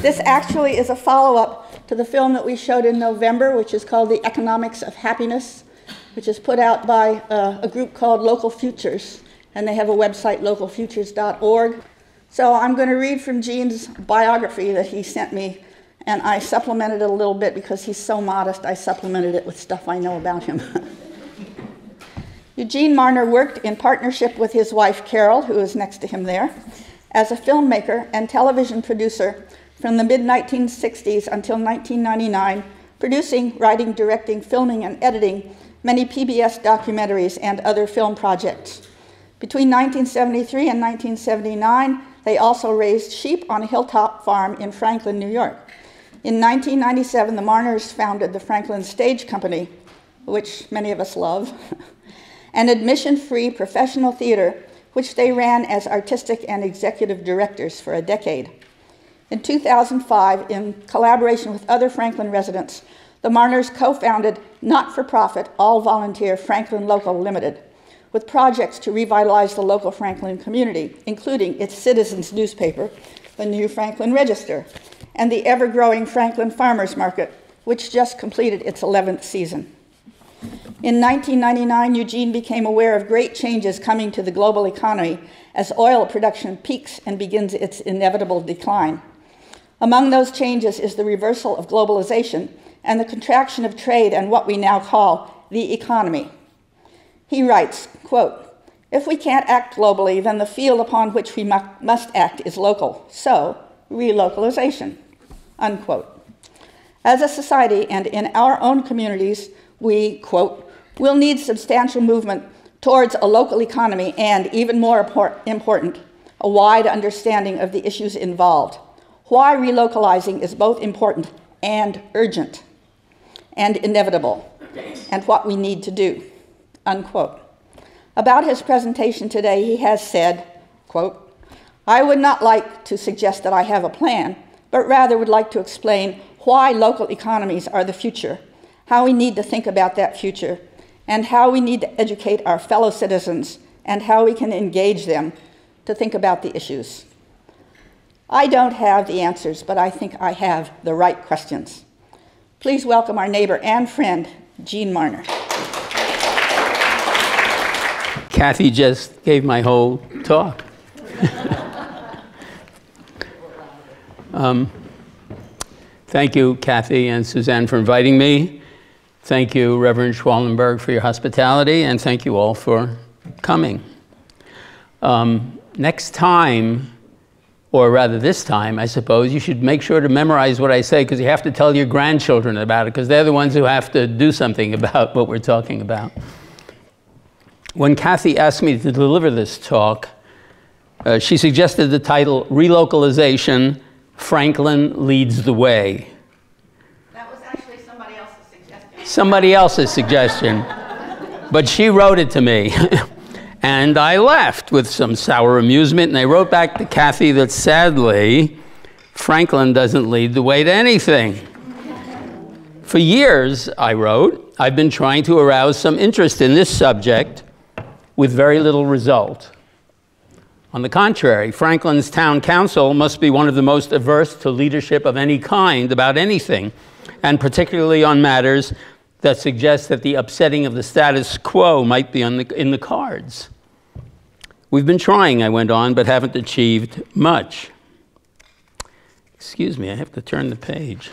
this actually is a follow-up to the film that we showed in November, which is called The Economics of Happiness, which is put out by a group called Local Futures, and they have a website, localfutures.org. So I'm going to read from Gene's biography that he sent me, and I supplemented it a little bit because he's so modest. I supplemented it with stuff I know about him. Gene Marner worked in partnership with his wife, Carol, who is next to him there, as a filmmaker and television producer from the mid-1960s until 1999, producing, writing, directing, filming, and editing many PBS documentaries and other film projects. Between 1973 and 1979, they also raised sheep on a hilltop farm in Franklin, New York. In 1997, the Marners founded the Franklin Stage Company, which many of us love, an admission-free professional theater, which they ran as artistic and executive directors for a decade. In 2005, in collaboration with other Franklin residents, the Marners co-founded not-for-profit, all-volunteer Franklin Local Ltd, with projects to revitalize the local Franklin community, including its citizens newspaper, the New Franklin Register, and the ever-growing Franklin Farmers Market, which just completed its 11th season. In 1999, Eugene became aware of great changes coming to the global economy as oil production peaks and begins its inevitable decline. Among those changes is the reversal of globalization and the contraction of trade and what we now call the economy. He writes, quote, "If we can't act globally, then the field upon which we must act is local, so relocalization," unquote. As a society and in our own communities, we, quote, "will need substantial movement towards a local economy and, even more important, a wide understanding of the issues involved. Why relocalizing is both important and urgent and inevitable, and what we need to do," unquote. About his presentation today, he has said, quote, "I would not like to suggest that I have a plan, but rather would like to explain why local economies are the future, how we need to think about that future, and how we need to educate our fellow citizens, and how we can engage them to think about the issues. I don't have the answers, but I think I have the right questions. Please welcome our neighbor and friend, Gene Marner." Kathy just gave my whole talk. Thank you, Kathy and Suzanne, for inviting me. Thank you, Reverend Schwallenberg, for your hospitality, and thank you all for coming. Next time, or rather this time, I suppose, you should make sure to memorize what I say, because you have to tell your grandchildren about it, because they're the ones who have to do something about what we're talking about. When Kathy asked me to deliver this talk, she suggested the title, Relocalization, Franklin Leads the Way. That was actually somebody else's suggestion. Somebody else's suggestion, but she wrote it to me. And I laughed with some sour amusement, and I wrote back to Kathy that sadly, Franklin doesn't lead the way to anything. For years, I wrote, I've been trying to arouse some interest in this subject with very little result. On the contrary, Franklin's town council must be one of the most averse to leadership of any kind about anything, and particularly on matters that suggest that the upsetting of the status quo might be in the cards. We've been trying, I went on, but haven't achieved much. Excuse me, I have to turn the page.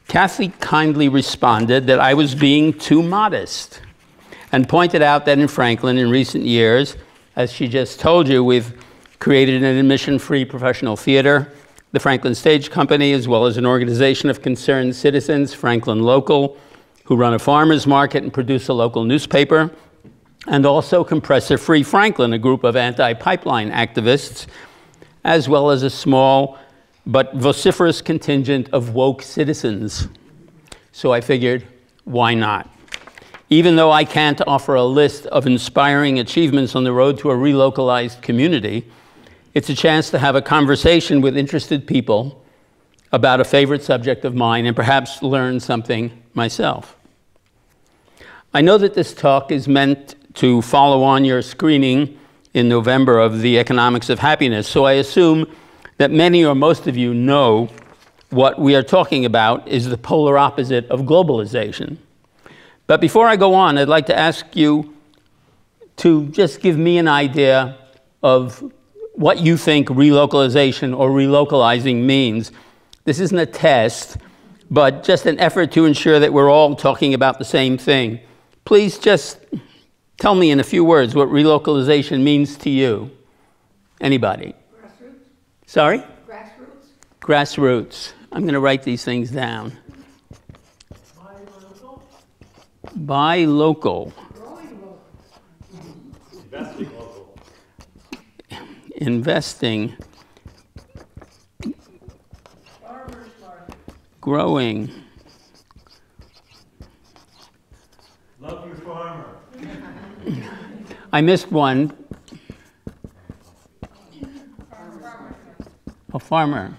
Kathy kindly responded that I was being too modest, and pointed out that in Franklin in recent years, as she just told you, we've created an admission-free professional theater, the Franklin Stage Company, as well as an organization of concerned citizens, Franklin Local, who run a farmers market and produce a local newspaper, and also Compressor Free Franklin, a group of anti-pipeline activists, as well as a small but vociferous contingent of woke citizens. So I figured, why not? Even though I can't offer a list of inspiring achievements on the road to a relocalized community, it's a chance to have a conversation with interested people about a favorite subject of mine and perhaps learn something myself. I know that this talk is meant to follow on your screening in November of The Economics of Happiness, so I assume that many or most of you know what we are talking about is the polar opposite of globalization. But before I go on, I'd like to ask you to just give me an idea of what you think relocalization or relocalizing means. This isn't a test, but just an effort to ensure that we're all talking about the same thing. Please just tell me in a few words what relocalization means to you. Anybody? Grassroots. Sorry? Grassroots. Grassroots. I'm going to write these things down. Buy local. Growing local. Investing local. Investing. Farmers market. Growing. Love your farmer. I missed one. A farmer.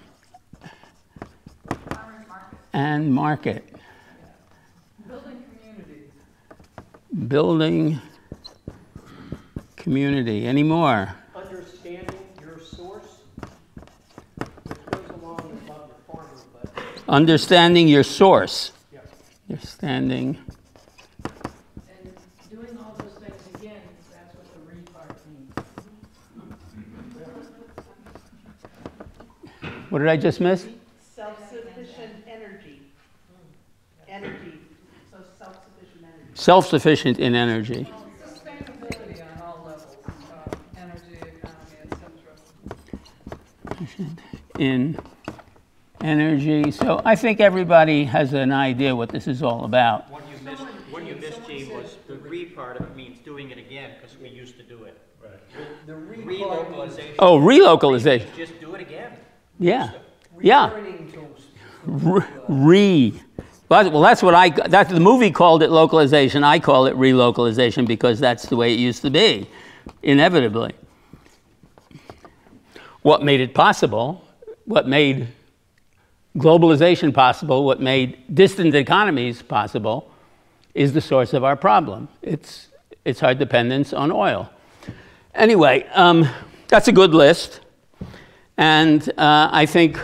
Farmers market. And market. Building community. Building community. Any more? Understanding your source, which goes along with love your farmer, but Understanding your source. yeah. Understanding. And doing all those things again, that's what the re part means. What did I just miss? Self-sufficient energy. Energy. So self-sufficient energy. Self-sufficient in energy. Sustainability on all levels, energy, economy, etc. In energy. So I think everybody has an idea what this is all about. What you missed, Gene, was the re part of it means doing it again, because we used to do it. Right. The relocalization. Oh, relocalization. Just do it again. Yeah. Yeah. Returning to Well, that's what the movie called it localization. I call it relocalization because that's the way it used to be, inevitably. What made it possible, what made globalization possible, what made distant economies possible, is the source of our problem. It's our dependence on oil. Anyway, that's a good list. And I think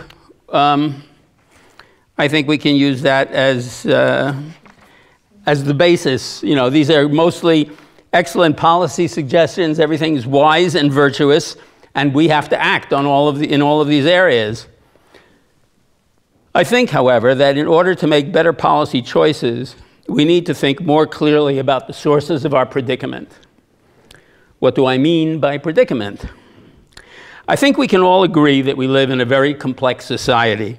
we can use that as the basis. You know, these are mostly excellent policy suggestions. Everything's wise and virtuous, and we have to act on in all of these areas. I think, however, that in order to make better policy choices, we need to think more clearly about the sources of our predicament. What do I mean by predicament? I think we can all agree that we live in a very complex society.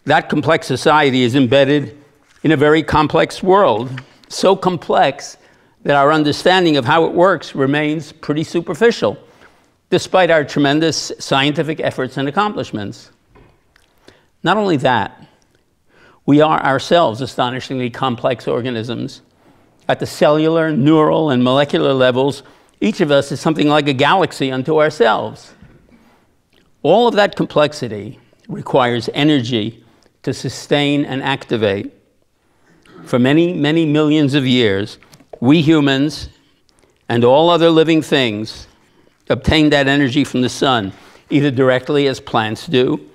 That complex society is embedded in a very complex world, so complex that our understanding of how it works remains pretty superficial, despite our tremendous scientific efforts and accomplishments. Not only that, we are ourselves astonishingly complex organisms. At the cellular, neural, and molecular levels, each of us is something like a galaxy unto ourselves. All of that complexity requires energy to sustain and activate. For many, many millions of years, we humans and all other living things obtain that energy from the sun, either directly as plants do,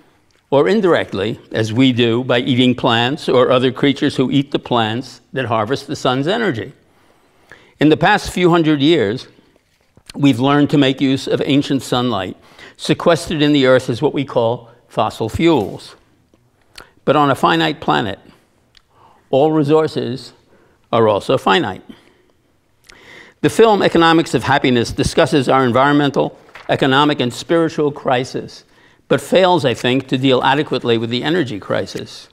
or indirectly, as we do, by eating plants or other creatures who eat the plants that harvest the sun's energy. In the past few hundred years, we've learned to make use of ancient sunlight. Sequestered in the earth is what we call fossil fuels. But on a finite planet, all resources are also finite. The film Economics of Happiness discusses our environmental, economic, and spiritual crisis, but fails, I think, to deal adequately with the energy crisis.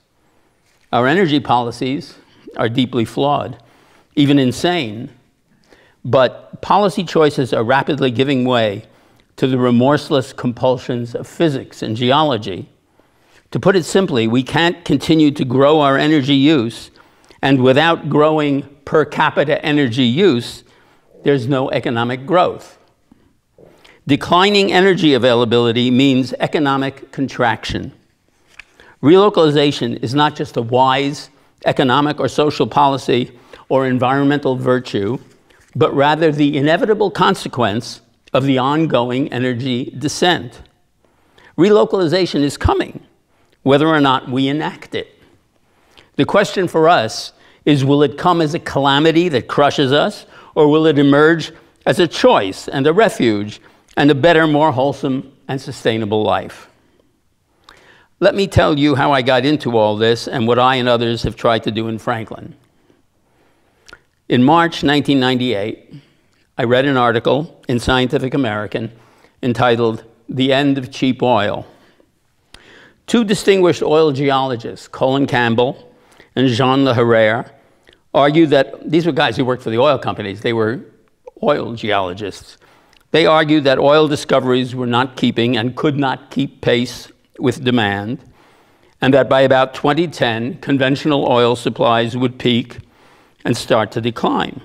Our energy policies are deeply flawed, even insane, but policy choices are rapidly giving way to the remorseless compulsions of physics and geology. To put it simply, we can't continue to grow our energy use, and without growing per capita energy use, there's no economic growth. Declining energy availability means economic contraction. Relocalization is not just a wise economic or social policy or environmental virtue, but rather the inevitable consequence of the ongoing energy descent. Relocalization is coming. whether or not we enact it. The question for us is, will it come as a calamity that crushes us, or will it emerge as a choice and a refuge and a better, more wholesome and sustainable life? Let me tell you how I got into all this and what I and others have tried to do in Franklin. In March 1998, I read an article in Scientific American entitled "The End of Cheap Oil." Two distinguished oil geologists, Colin Campbell and Jean Leherrère, argued that these were guys who worked for the oil companies. They were oil geologists. They argued that oil discoveries were not keeping and could not keep pace with demand, and that by about 2010, conventional oil supplies would peak and start to decline.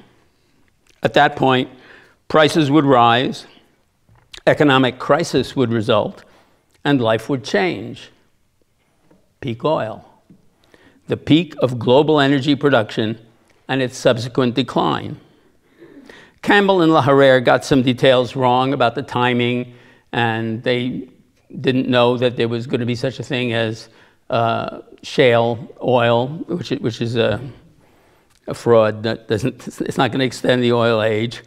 At that point, prices would rise, economic crisis would result, and life would change. Peak oil, the peak of global energy production and its subsequent decline. Campbell and Leherrère got some details wrong about the timing, and they didn't know that there was going to be such a thing as shale oil, which is a fraud that it's not going to extend the oil age.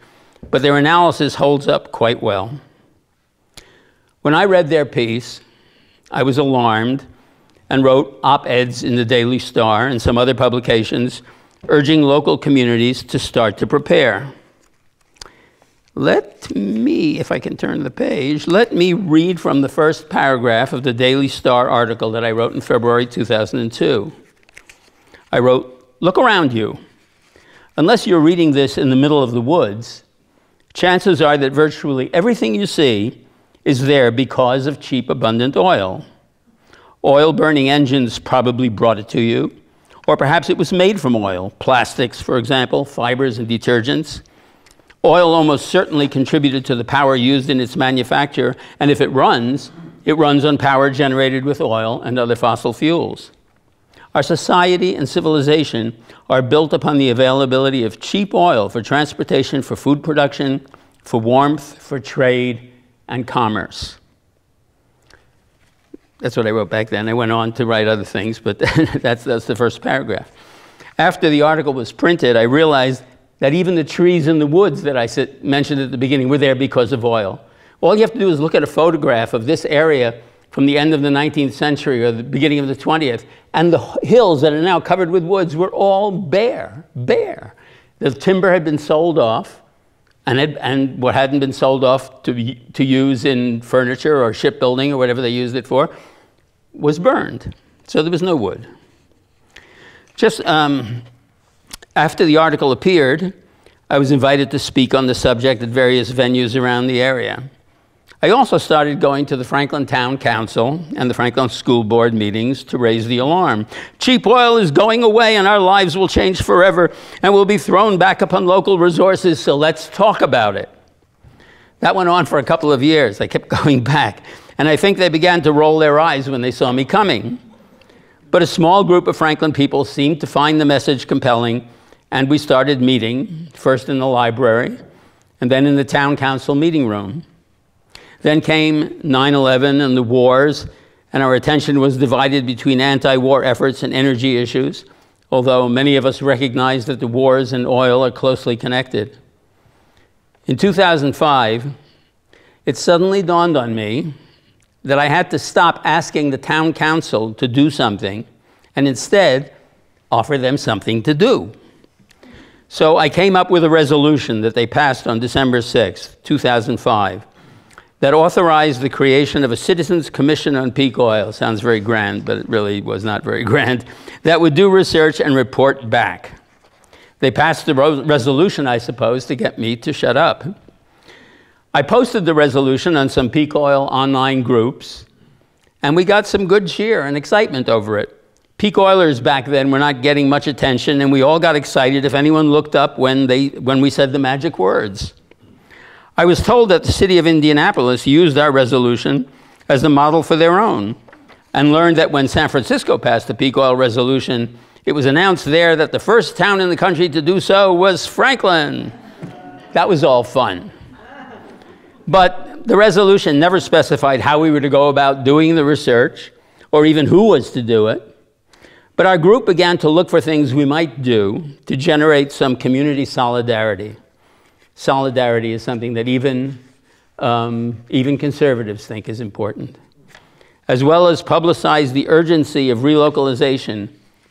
But their analysis holds up quite well. When I read their piece, I was alarmed and wrote op-eds in the Daily Star and some other publications urging local communities to start to prepare. Let me, if I can turn the page, let me read from the first paragraph of the Daily Star article that I wrote in February 2002. I wrote, "Look around you. Unless you're reading this in the middle of the woods, chances are that virtually everything you see is there because of cheap, abundant oil. Oil-burning engines probably brought it to you, or perhaps it was made from oil, plastics, for example, fibers and detergents. Oil almost certainly contributed to the power used in its manufacture, and if it runs on power generated with oil and other fossil fuels. Our society and civilization are built upon the availability of cheap oil for transportation, for food production, for warmth, for trade, and commerce." That's what I wrote back then. I went on to write other things, but that's the first paragraph. After the article was printed, I realized that even the trees in the woods that I mentioned at the beginning were there because of oil. All you have to do is look at a photograph of this area from the end of the 19th century or the beginning of the 20th, and the hills that are now covered with woods were all bare. The timber had been sold off, and what hadn't been sold off to use in furniture or shipbuilding or whatever they used it for was burned. So there was no wood. Just after the article appeared, I was invited to speak on the subject at various venues around the area. I also started going to the Franklin Town Council and the Franklin School Board meetings to raise the alarm. Cheap oil is going away and our lives will change forever and will be thrown back upon local resources, so let's talk about it. That went on for a couple of years. I kept going back, and I think they began to roll their eyes when they saw me coming. But a small group of Franklin people seemed to find the message compelling, and we started meeting, first in the library, and then in the town council meeting room. Then came 9/11 and the wars, and our attention was divided between anti-war efforts and energy issues, although many of us recognize that the wars and oil are closely connected. In 2005, it suddenly dawned on me that I had to stop asking the town council to do something and instead offer them something to do. So I came up with a resolution that they passed on December 6, 2005, that authorized the creation of a Citizens Commission on Peak Oil. Sounds very grand, but it really was not very grand. That would do research and report back. They passed the resolution, I suppose, to get me to shut up. I posted the resolution on some peak oil online groups, and we got some good cheer and excitement over it. Peak oilers back then were not getting much attention, and we all got excited if anyone looked up when we said the magic words. I was told that the city of Indianapolis used our resolution as the model for their own, and learned that when San Francisco passed the peak oil resolution, it was announced there that the first town in the country to do so was Franklin. That was all fun. But the resolution never specified how we were to go about doing the research or even who was to do it. But our group began to look for things we might do to generate some community solidarity. Solidarity is something that even conservatives think is important, as well as publicize the urgency of relocalization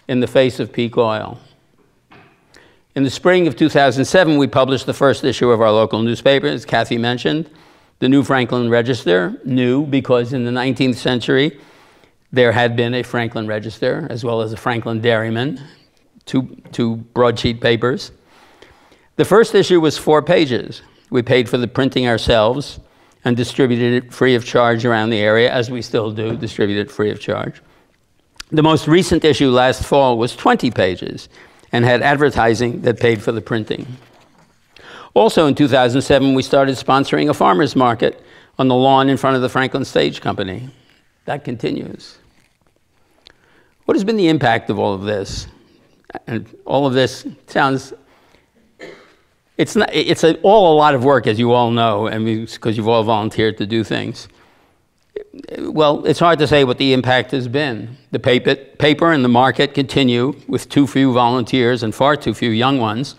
in the face of peak oil. In the spring of 2007, we published the first issue of our local newspaper, as Kathy mentioned, the New Franklin Register, new because in the 19th century, there had been a Franklin Register, as well as a Franklin Dairyman, two broadsheet papers. The first issue was 4 pages. We paid for the printing ourselves and distributed it free of charge around the area, as we still do, distribute it free of charge. The most recent issue last fall was 20 pages and had advertising that paid for the printing. Also in 2007, we started sponsoring a farmer's market on the lawn in front of the Franklin Stage Company. That continues. What has been the impact of all of this? And all of this sounds, it's all a lot of work, as you all know, and because you've all volunteered to do things. Well, it's hard to say what the impact has been. The paper and the market continue with too few volunteers and far too few young ones.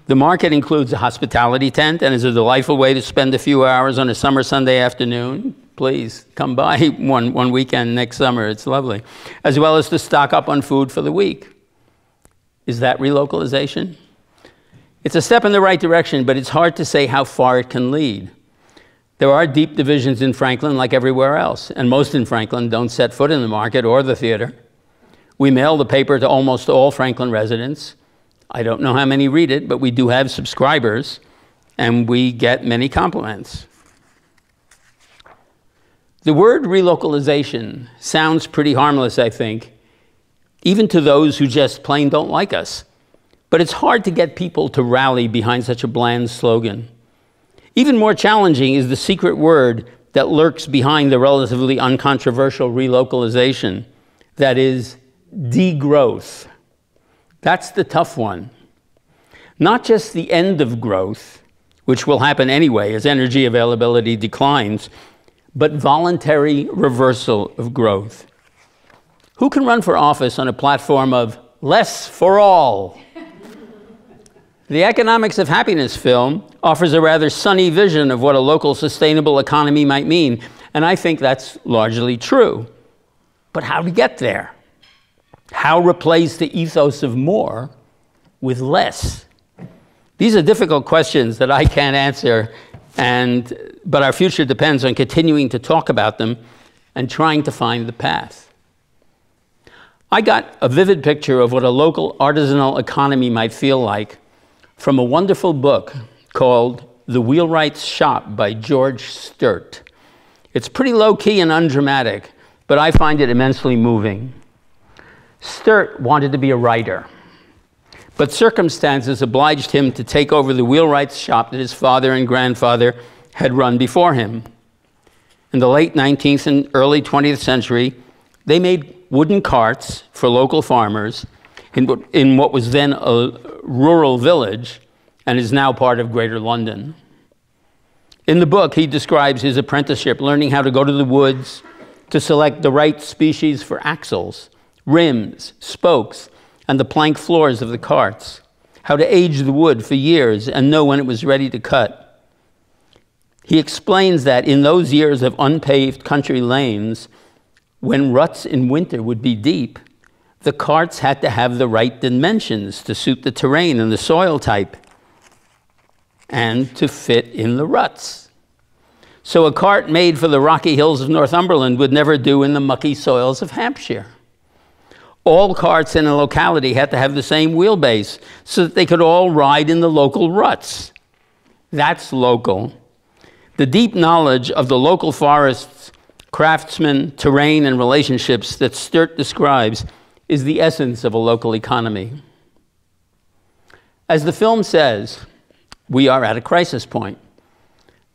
The market includes a hospitality tent and is a delightful way to spend a few hours on a summer Sunday afternoon. Please come by one weekend next summer. It's lovely. As well as to stock up on food for the week. Is that relocalization? It's a step in the right direction, but it's hard to say how far it can lead. There are deep divisions in Franklin like everywhere else, and most in Franklin don't set foot in the market or the theater. We mail the paper to almost all Franklin residents. I don't know how many read it, but we do have subscribers, and we get many compliments. The word relocalization sounds pretty harmless, I think, even to those who just plain don't like us. But it's hard to get people to rally behind such a bland slogan. Even more challenging is the secret word that lurks behind the relatively uncontroversial relocalization, that is, degrowth. That's the tough one. Not just the end of growth, which will happen anyway as energy availability declines, but voluntary reversal of growth. Who can run for office on a platform of less for all? The Economics of Happiness film offers a rather sunny vision of what a local sustainable economy might mean, and I think that's largely true. But how to get there? How replace the ethos of more with less? These are difficult questions that I can't answer, but our future depends on continuing to talk about them and trying to find the path. I got a vivid picture of what a local artisanal economy might feel like from a wonderful book called The Wheelwright's Shop by George Sturt. It's pretty low-key and undramatic, but I find it immensely moving. Sturt wanted to be a writer, but circumstances obliged him to take over the wheelwright's shop that his father and grandfather had run before him. In the late 19th and early 20th century, they made wooden carts for local farmers in what was then a rural village and is now part of Greater London. In the book, he describes his apprenticeship, learning how to go to the woods to select the right species for axles, rims, spokes, and the plank floors of the carts, how to age the wood for years and know when it was ready to cut. He explains that in those years of unpaved country lanes, when ruts in winter would be deep, the carts had to have the right dimensions to suit the terrain and the soil type and to fit in the ruts. So a cart made for the rocky hills of Northumberland would never do in the mucky soils of Hampshire. All carts in a locality had to have the same wheelbase so that they could all ride in the local ruts. That's local. The deep knowledge of the local forests, craftsmen, terrain, and relationships that Sturt describes is the essence of a local economy. As the film says, we are at a crisis point.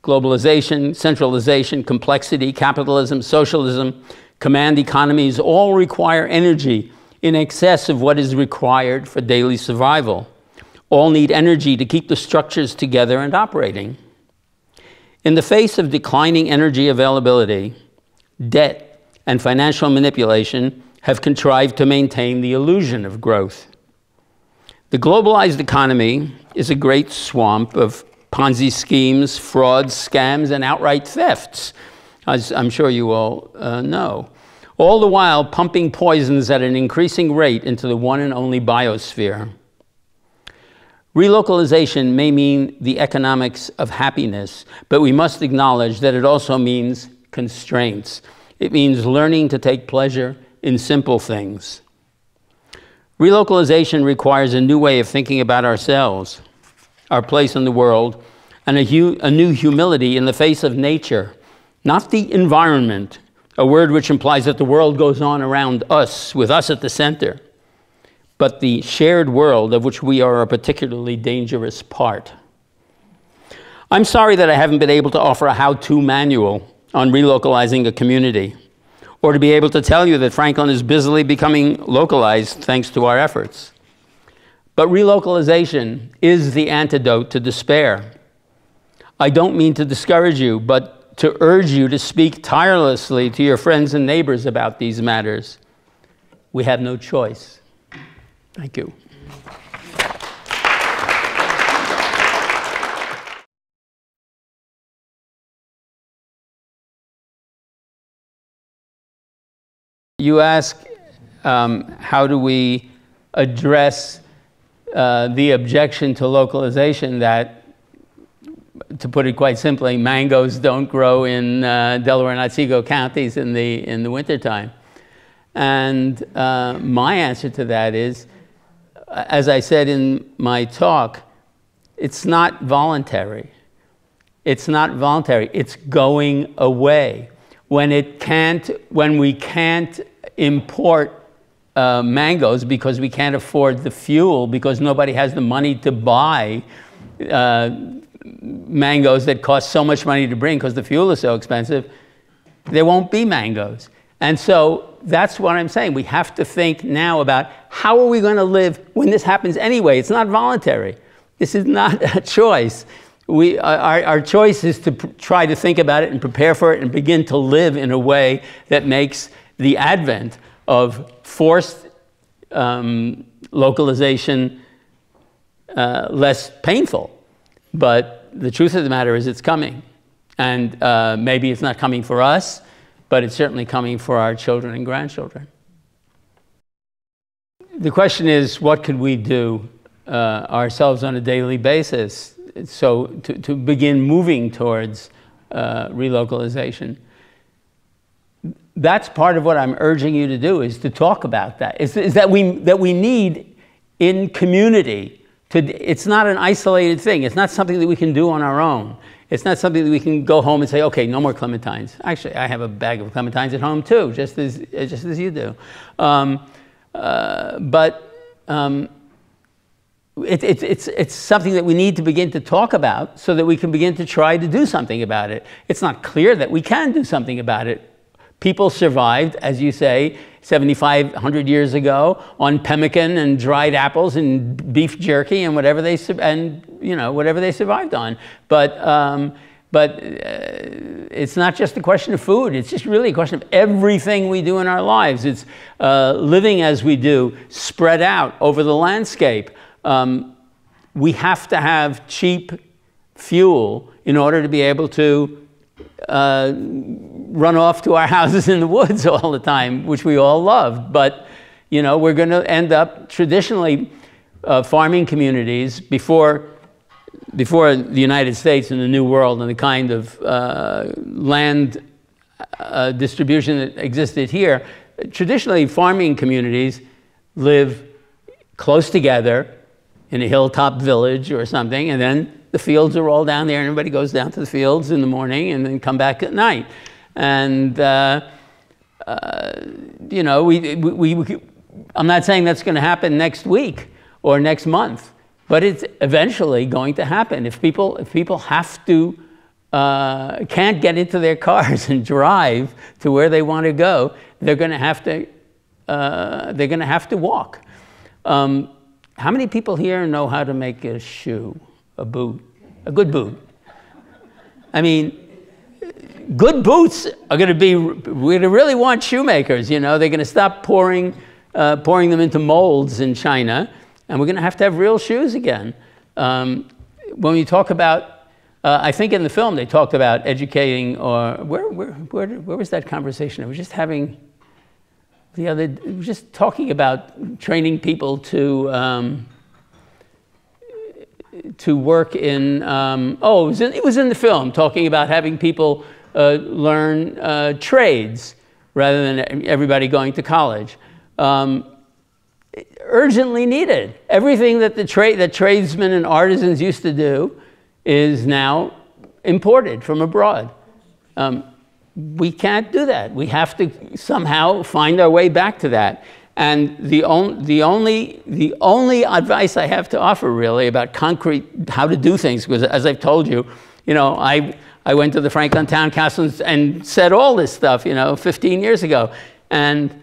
Globalization, centralization, complexity, capitalism, socialism, command economies all require energy in excess of what is required for daily survival. All need energy to keep the structures together and operating. In the face of declining energy availability, debt, and financial manipulation have contrived to maintain the illusion of growth. The globalized economy is a great swamp of Ponzi schemes, frauds, scams, and outright thefts, as I'm sure you all know, all the while pumping poisons at an increasing rate into the one and only biosphere. Relocalization may mean the economics of happiness, but we must acknowledge that it also means constraints. It means learning to take pleasure in simple things. Relocalization requires a new way of thinking about ourselves, our place in the world, and a new humility in the face of nature, not the environment, a word which implies that the world goes on around us, with us at the center, but the shared world of which we are a particularly dangerous part. I'm sorry that I haven't been able to offer a how-to manual on relocalizing a community, or to be able to tell you that Franklin is busily becoming localized thanks to our efforts. But relocalization is the antidote to despair. I don't mean to discourage you, but to urge you to speak tirelessly to your friends and neighbors about these matters. We have no choice. Thank you. You ask, how do we address the objection to localization that, to put it quite simply, mangoes don't grow in Delaware and Otsego counties in the wintertime? And my answer to that is, as I said in my talk, it's not voluntary. It's not voluntary. It's going away. When we can't import mangoes because we can't afford the fuel, because nobody has the money to buy mangoes that cost so much money to bring because the fuel is so expensive, there won't be mangoes. And so that's what I'm saying. We have to think now about how are we going to live when this happens anyway. It's not voluntary. This is not a choice. Our choice is to try to think about it and prepare for it and begin to live in a way that makes the advent of forced localization less painful. But the truth of the matter is it's coming. And maybe it's not coming for us, but it's certainly coming for our children and grandchildren. The question is, what could we do ourselves on a daily basis so to begin moving towards relocalization? That's part of what I'm urging you to do, is to talk about that. Is that we need in community. It's not an isolated thing. It's not something that we can do on our own. It's not something that we can go home and say, okay, no more clementines. Actually, I have a bag of clementines at home too, just as you do. It's something that we need to begin to talk about so that we can begin to try to do something about it. It's not clear that we can do something about it. People survived, as you say, 7,500 years ago on pemmican and dried apples and beef jerky and whatever they survived on. But it's not just a question of food. It's just really a question of everything we do in our lives. It's living as we do, spread out over the landscape. We have to have cheap fuel in order to be able to run off to our houses in the woods all the time, which we all love. But, we're going to end up traditionally farming communities before the United States and the New World and the kind of land distribution that existed here. Traditionally, farming communities live close together in a hilltop village or something, and then the fields are all down there, and everybody goes down to the fields in the morning and then come back at night. And, I'm not saying that's going to happen next week or next month, but it's eventually going to happen. If people have to, can't get into their cars and drive to where they want to go, they're going to have to walk. How many people here know how to make a shoe, a boot, a good boot? I mean, good boots are going to be, we're going to really want shoemakers, you know. They're going to stop pouring them into molds in China, and we're going to have real shoes again. When we talk about, I think in the film they talked about educating, or where was that conversation? I was just having just talking about training people to work in, it was in the film, talking about having people learn trades rather than everybody going to college. Urgently needed. Everything that that tradesmen and artisans used to do is now imported from abroad. We can't do that. We have to somehow find our way back to that. And the only advice I have to offer really about concrete how to do things, because as I've told you, you know, I went to the Franklin Town Council and said all this stuff, you know, 15 years ago, and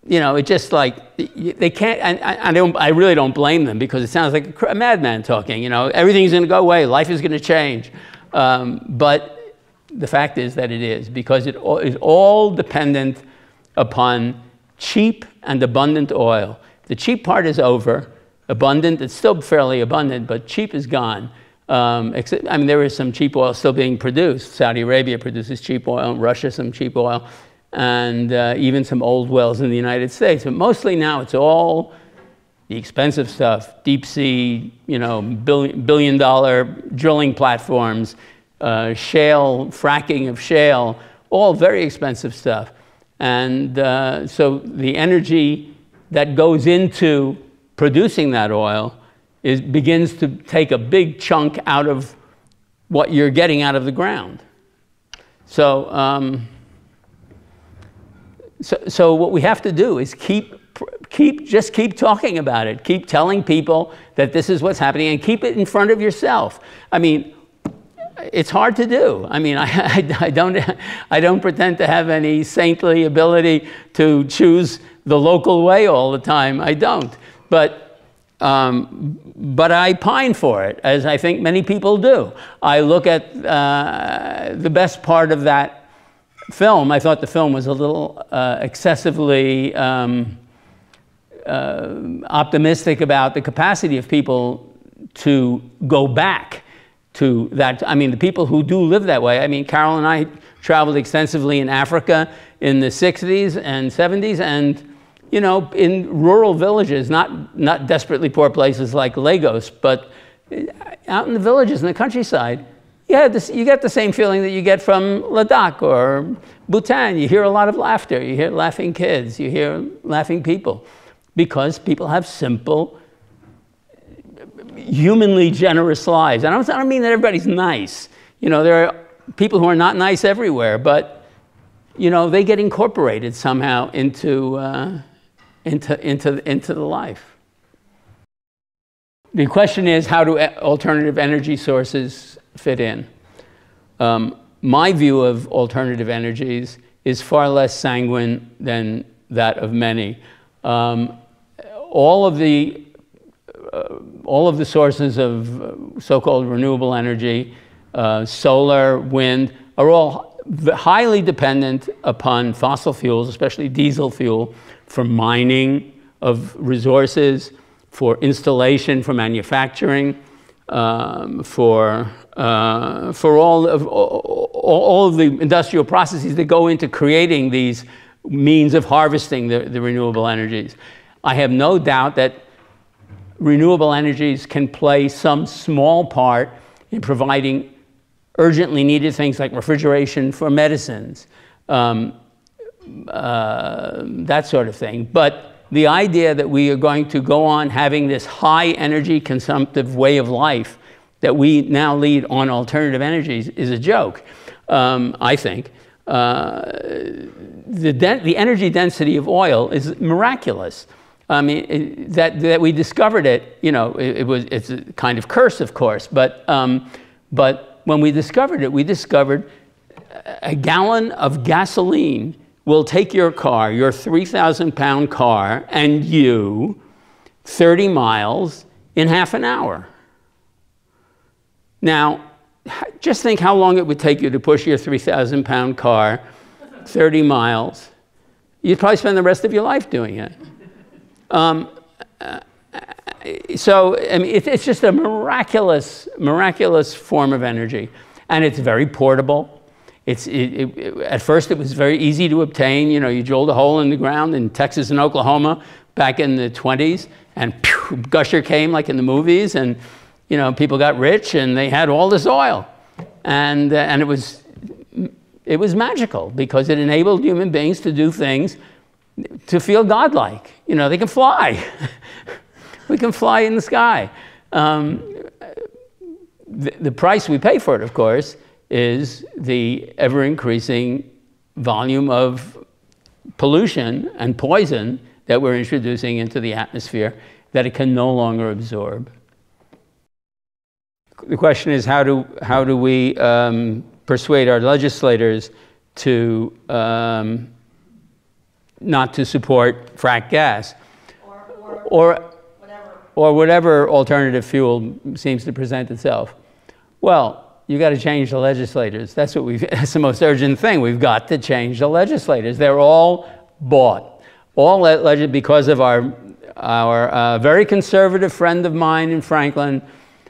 you know, it just like they can't. And I really don't blame them, because it sounds like a madman talking. You know, everything's going to go away, life is going to change, but the fact is that it is, because it is all dependent upon cheap and abundant oil. The cheap part is over. Abundant, it's still fairly abundant, but cheap is gone. Except, I mean, there is some cheap oil still being produced. Saudi Arabia produces cheap oil, Russia some cheap oil, and even some old wells in the United States. But mostly now it's all the expensive stuff, deep sea, you know, billion-dollar drilling platforms, shale, fracking of shale, all very expensive stuff. And so the energy that goes into producing that oil begins to take a big chunk out of what you're getting out of the ground. So, so what we have to do is just keep talking about it. Keep telling people that this is what's happening, and keep it in front of yourself. I mean, it's hard to do. I mean, I don't pretend to have any saintly ability to choose the local way all the time. I don't. But I pine for it, as I think many people do. I look at the best part of that film. I thought the film was a little excessively optimistic about the capacity of people to go back to that. I mean, the people who do live that way. I mean, Carol and I traveled extensively in Africa in the 60s and 70s, and you know, in rural villages, not desperately poor places like Lagos, but out in the villages in the countryside, you get the same feeling that you get from Ladakh or Bhutan. You hear a lot of laughter. You hear laughing kids. You hear laughing people, because people have simple, humanly generous lives. And I don't mean that everybody's nice. You know, there are people who are not nice everywhere, but you know, they get incorporated somehow into the life. The question is, how do alternative energy sources fit in? My view of alternative energies is far less sanguine than that of many. All of the sources of so-called renewable energy, solar, wind, are all highly dependent upon fossil fuels, especially diesel fuel, for mining of resources, for installation, for manufacturing, for all of the industrial processes that go into creating these means of harvesting the renewable energies. I have no doubt that renewable energies can play some small part in providing urgently needed things like refrigeration for medicines, that sort of thing. But the idea that we are going to go on having this high energy consumptive way of life that we now lead on alternative energies is a joke, I think. The energy density of oil is miraculous. I mean, that we discovered it, you know, it's a kind of curse, of course, but when we discovered it, we discovered a gallon of gasoline will take your car, your 3,000-pound car, and you 30 miles in half an hour. Now, just think how long it would take you to push your 3,000-pound car 30 miles. You'd probably spend the rest of your life doing it. So, I mean, it's just a miraculous form of energy. And it's very portable. At first, it was very easy to obtain. You know, you drilled a hole in the ground in Texas and Oklahoma back in the 20s, and pew, gusher came like in the movies, and, you know, people got rich, and they had all this oil. And it was magical because it enabled human beings to do things to feel godlike. You know, they can fly. We can fly in the sky. The price we pay for it, of course, is the ever-increasing volume of pollution and poison that we're introducing into the atmosphere that it can no longer absorb. The question is, how do we persuade our legislators to not to support fracked gas or whatever alternative fuel seems to present itself? Well, you got to change the legislators. That's the most urgent thing. We've got to change the legislators. They're all bought. Because of our very conservative friend of mine in Franklin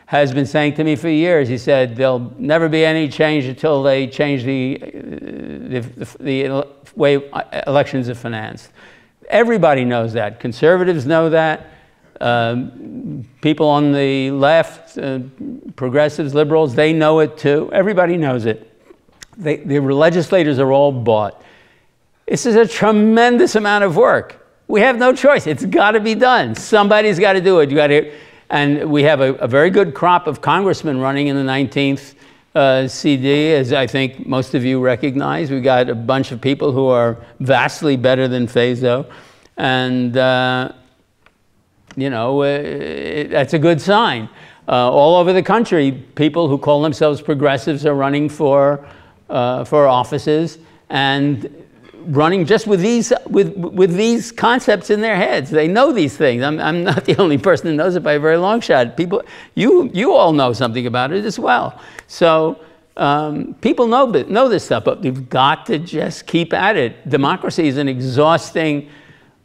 has been saying to me for years, he said, there'll never be any change until they change the way elections are financed. Everybody knows that. Conservatives know that. People on the left, progressives, liberals, they know it too. Everybody knows it. The legislators are all bought. This is a tremendous amount of work. We have no choice. It's got to be done. Somebody's got to do it. And we have a very good crop of congressmen running in the 19th CD, as I think most of you recognize. We've got a bunch of people who are vastly better than Fazo. And you know, that's a good sign. All over the country, people who call themselves progressives are running for offices and running just with these concepts in their heads. They know these things. I'm not the only person who knows it by a very long shot. People, you all know something about it as well. So people know this stuff, but we've got to just keep at it. Democracy is an exhausting,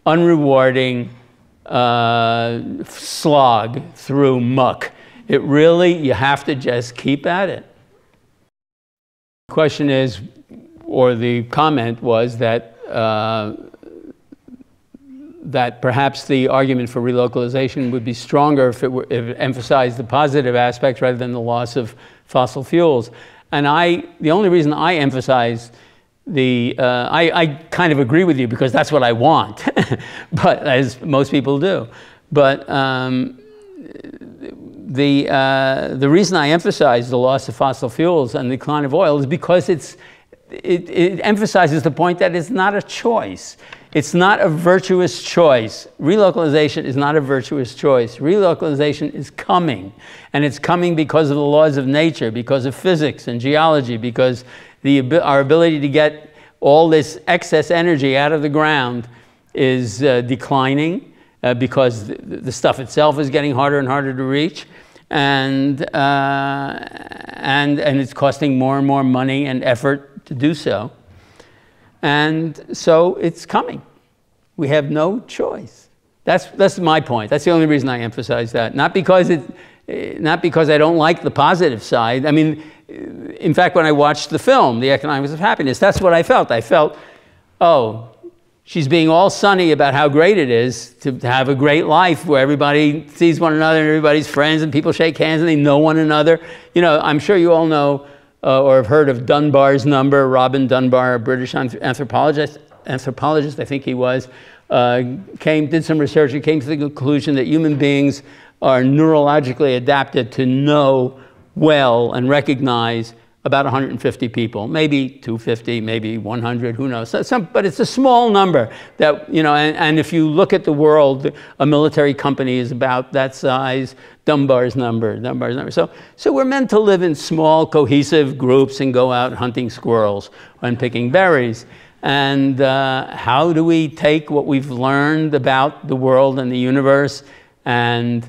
unrewarding slog through muck. It really, you have to just keep at it. The question is, or the comment was that that perhaps the argument for relocalization would be stronger if it emphasized the positive aspects rather than the loss of fossil fuels. And the only reason I emphasize I kind of agree with you because that's what I want, but as most people do. But the reason I emphasize the loss of fossil fuels and the decline of oil is because it emphasizes the point that it's not a choice. It's not a virtuous choice. Relocalization is not a virtuous choice. Relocalization is coming, and it's coming because of the laws of nature, because of physics and geology, because our ability to get all this excess energy out of the ground is declining because the stuff itself is getting harder and harder to reach, and it's costing more and more money and effort to do so. And so it's coming. We have no choice. That's my point. That's the only reason I emphasize that. Not because I don't like the positive side. I mean, in fact, when I watched the film, The Economics of Happiness, that's what I felt. I felt, oh, she's being all sunny about how great it is to have a great life where everybody sees one another and everybody's friends and people shake hands and they know one another. You know, I'm sure you all know or have heard of Dunbar's number. Robin Dunbar, a British anthropologist, I think he was, did some research and came to the conclusion that human beings are neurologically adapted to know well and recognize about 150 people, maybe 250, maybe 100, who knows. But it's a small number that, you know, and if you look at the world, a military company is about that size, Dunbar's number. So we're meant to live in small, cohesive groups and go out hunting squirrels and picking berries. And how do we take what we've learned about the world and the universe and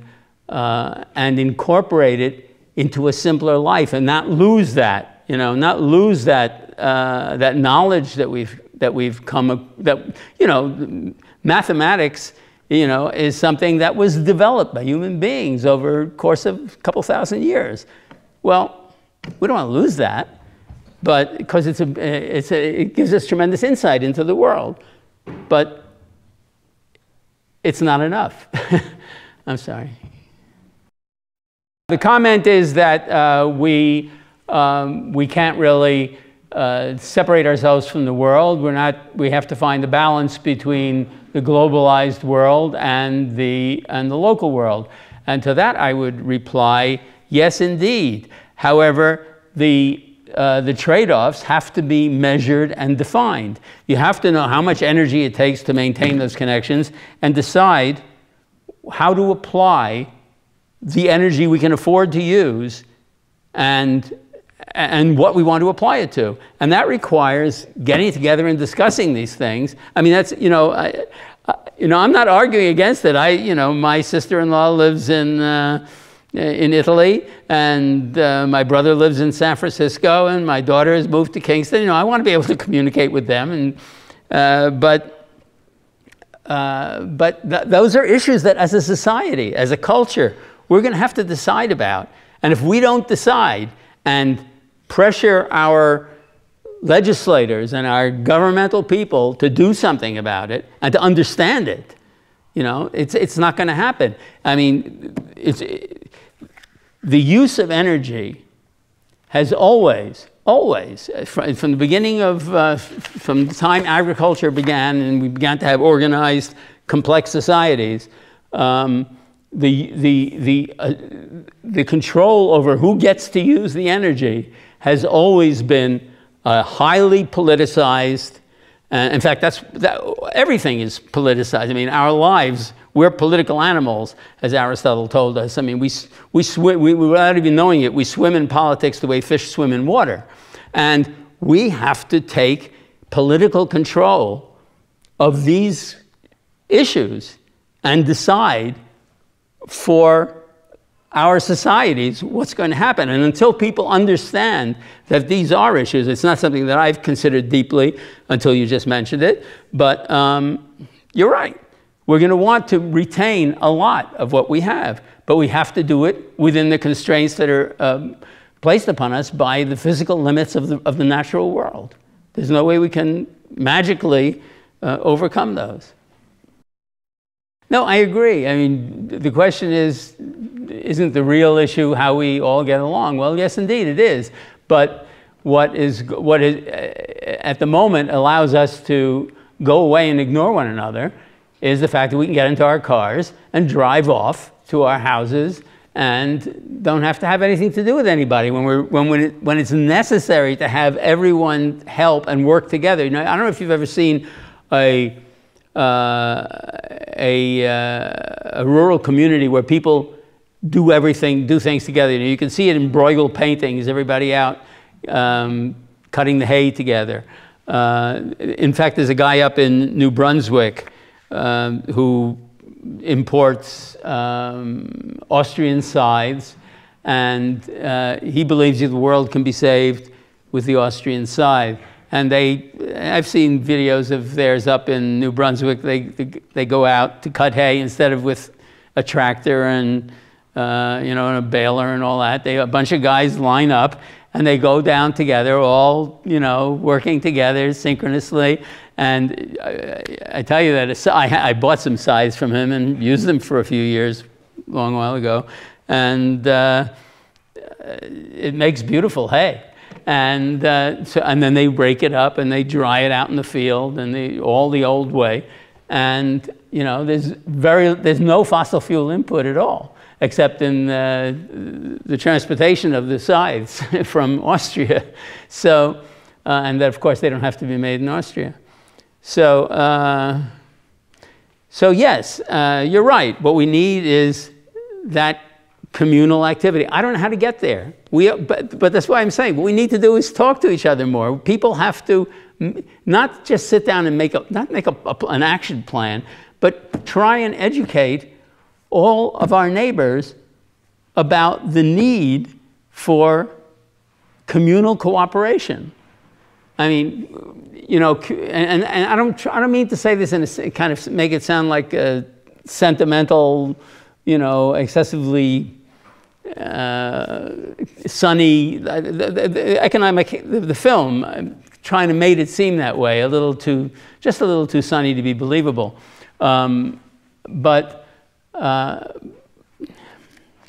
incorporate it into a simpler life and not lose that, not lose that, that knowledge that we've come, mathematics, is something that was developed by human beings over the course of a couple thousand years. Well, we don't want to lose that, but because it gives us tremendous insight into the world, but it's not enough. I'm sorry. The comment is that we can't really separate ourselves from the world. We have to find the balance between the globalized world and the local world. And to that I would reply, yes, indeed. However, the trade-offs have to be measured and defined. You have to know how much energy it takes to maintain those connections and decide how to apply the energy we can afford to use and what we want to apply it to. And that requires getting together and discussing these things. I mean, that's, I'm not arguing against it. My sister-in-law lives in Italy, and my brother lives in San Francisco, and my daughter has moved to Kingston. I want to be able to communicate with them, but those are issues that as a society, as a culture, we're going to have to decide about. And if we don't decide and pressure our legislators and our governmental people to do something about it and to understand it, it's not going to happen. I mean, the use of energy has always, from the beginning of, from the time agriculture began and we began to have organized, complex societies, the control over who gets to use the energy has always been highly politicized. In fact, everything is politicized. I mean, our lives, we're political animals, as Aristotle told us. I mean, we without even knowing it, we swim in politics the way fish swim in water. And we have to take political control of these issues and decide for our societies what's going to happen. And until people understand that these are issues, it's not something that I've considered deeply until you just mentioned it, but you're right. We're going to want to retain a lot of what we have, but we have to do it within the constraints that are placed upon us by the physical limits of the natural world. There's no way we can magically overcome those. No, I agree. I mean, the question is, isn't the real issue how we all get along? Well, yes, indeed, it is. But what is at the moment allows us to go away and ignore one another is the fact that we can get into our cars and drive off to our houses and don't have to have anything to do with anybody when it's necessary to have everyone help and work together. I don't know if you've ever seen a rural community where people do things together. You can see it in Bruegel paintings, everybody out cutting the hay together. In fact, there's a guy up in New Brunswick who imports Austrian scythes, and he believes the world can be saved with the Austrian scythe. And I've seen videos of theirs up in New Brunswick. They go out to cut hay instead of with a tractor and and a baler and all that. A bunch of guys line up and they go down together, all working together synchronously. And I tell you that I bought some scythes from him and used them for a few years, a long while ago, and it makes beautiful hay. And then they break it up and they dry it out in the field and all the old way. And there's no fossil fuel input at all, except in the transportation of the scythes from Austria. So, and of course they don't have to be made in Austria. So yes, you're right. What we need is that communal activity. I don't know how to get there. But that's why I'm saying what we need to do is talk to each other more. People have to not just sit down and make an action plan, but try and educate all of our neighbors about the need for communal cooperation. I mean, you know, and I don't mean to say this in a kind of make it sound like a sentimental, you know, excessively sunny. The film, I'm trying to make it seem that way, just a little too sunny to be believable. But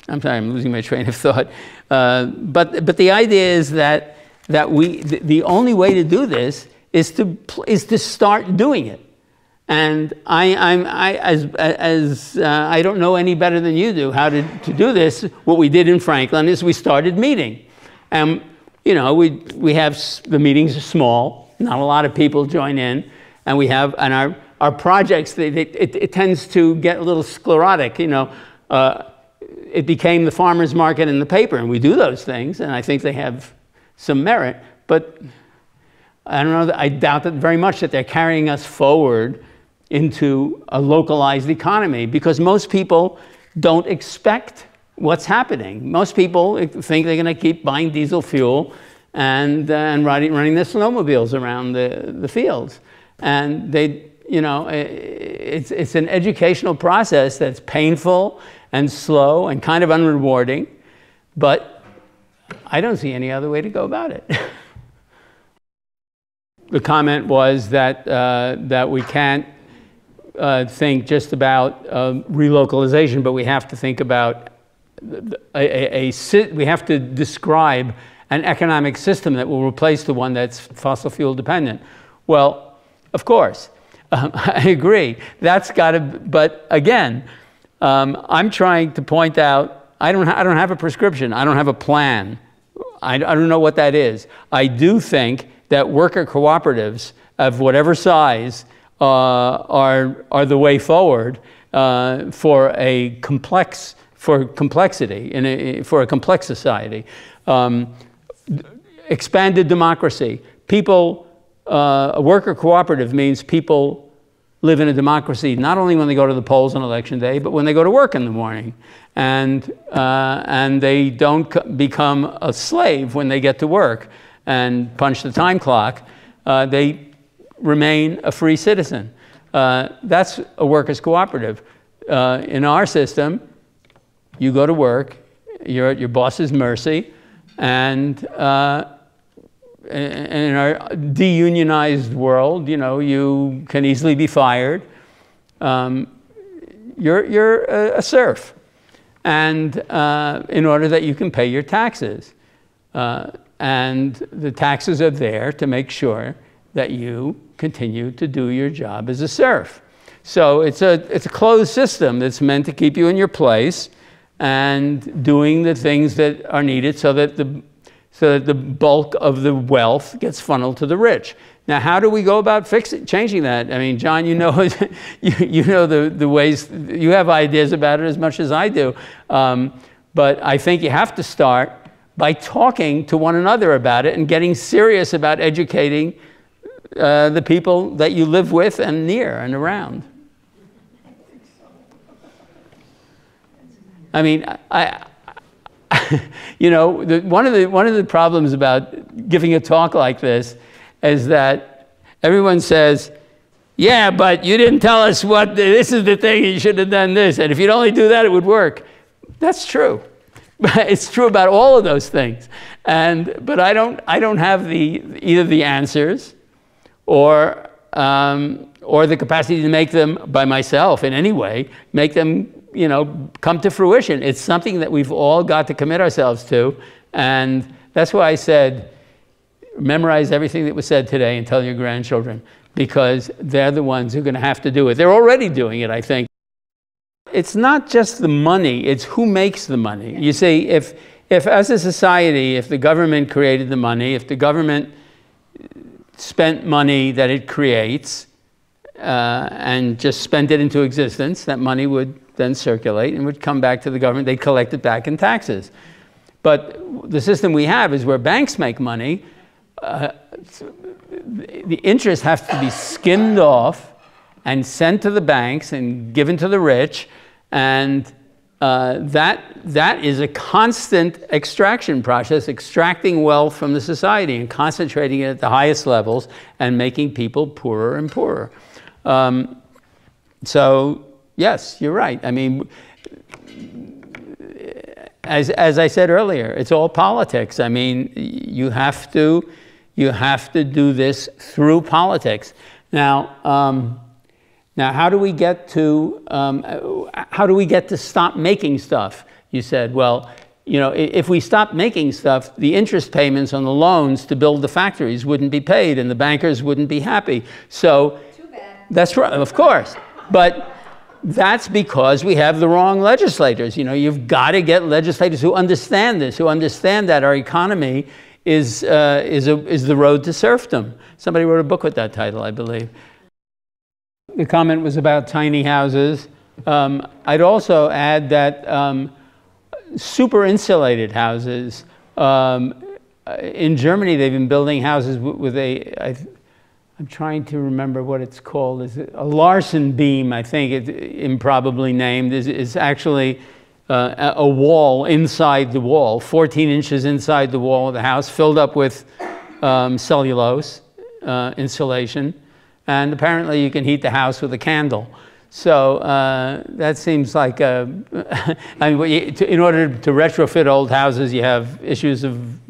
I'm sorry, I'm losing my train of thought. But the idea is that the only way to do this is to start doing it. And I don't know any better than you do how to do this. What we did in Franklin is we started meeting. And, you know, we have, the meetings are small, not a lot of people join in, and we have, and our projects, it tends to get a little sclerotic, you know. It became the farmer's market in the paper, and we do those things, and I think they have some merit, but I don't know, I doubt that very much that they're carrying us forward into a localized economy, because most people don't expect what's happening. Most people think they're going to keep buying diesel fuel and running their snowmobiles around the fields. And they, you know, it's an educational process that's painful and slow and kind of unrewarding, but I don't see any other way to go about it. The comment was that we can't think just about relocalization, but we have to think about we have to describe an economic system that will replace the one that's fossil fuel dependent. Well, of course, I agree. That's got to. But again, I'm trying to point out. I don't have a prescription. I don't have a plan. I don't know what that is. I do think that worker cooperatives of whatever size are the way forward for complexity for a complex society. Expanded democracy. People, a worker cooperative means people live in a democracy not only when they go to the polls on election day, but when they go to work in the morning, and they don't become a slave when they get to work and punch the time clock. They remain a free citizen. That's a workers' cooperative. In our system, you go to work, you're at your boss's mercy, and in our deunionized world, you know, you can easily be fired. You're a serf, and in order that you can pay your taxes. And the taxes are there to make sure that you continue to do your job as a serf. So it's a closed system that's meant to keep you in your place and doing the things that are needed so that the bulk of the wealth gets funneled to the rich. Now, how do we go about changing that? I mean, John, you know, you know the ways, you have ideas about it as much as I do. But I think you have to start by talking to one another about it and getting serious about educating the people that you live with and near and around. I mean, you know, one of the problems about giving a talk like this is that everyone says, yeah, but you didn't tell us this is the thing, you should have done this, and if you'd only do that, it would work. That's true. It's true about all of those things. But I don't have either the answers or the capacity to make them by myself in any way, make them, you know, come to fruition. It's something that we've all got to commit ourselves to. And that's why I said, memorize everything that was said today and tell your grandchildren, because they're the ones who are going to have to do it. They're already doing it, I think. It's not just the money, it's who makes the money. You see, if as a society, if the government created the money, if the government spent money that it creates and just spent it into existence, that money would then circulate and would come back to the government. They'd collect it back in taxes. But the system we have is where banks make money. The interest has to be skimmed off and sent to the banks and given to the rich, and that is a constant extraction process, extracting wealth from the society and concentrating it at the highest levels and making people poorer and poorer. So yes, you're right. I mean, as I said earlier, it's all politics. I mean, you have to do this through politics. Now, how do we get to stop making stuff? You said, well, you know, if we stopped making stuff, the interest payments on the loans to build the factories wouldn't be paid, and the bankers wouldn't be happy. So too bad. That's right, of course, but that's because we have the wrong legislators. You know, you've got to get legislators who understand this, who understand that our economy is the road to serfdom. Somebody wrote a book with that title, I believe. The comment was about tiny houses. I'd also add that super insulated houses. In Germany, they've been building houses with I'm trying to remember what it's called. Is it a Larsen beam? I think it's improbably named. Is actually a wall inside the wall, 14 inches inside the wall of the house, filled up with cellulose insulation. And apparently you can heat the house with a candle. So that seems like, I mean, in order to retrofit old houses, you have issues of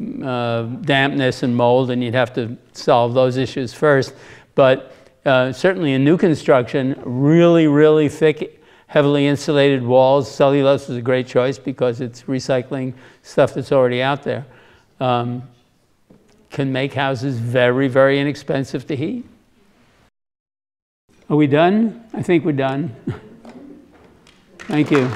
dampness and mold, and you'd have to solve those issues first. But certainly in new construction, really, really thick, heavily insulated walls, cellulose is a great choice because it's recycling stuff that's already out there, can make houses very, very inexpensive to heat. Are we done? I think we're done. Thank you.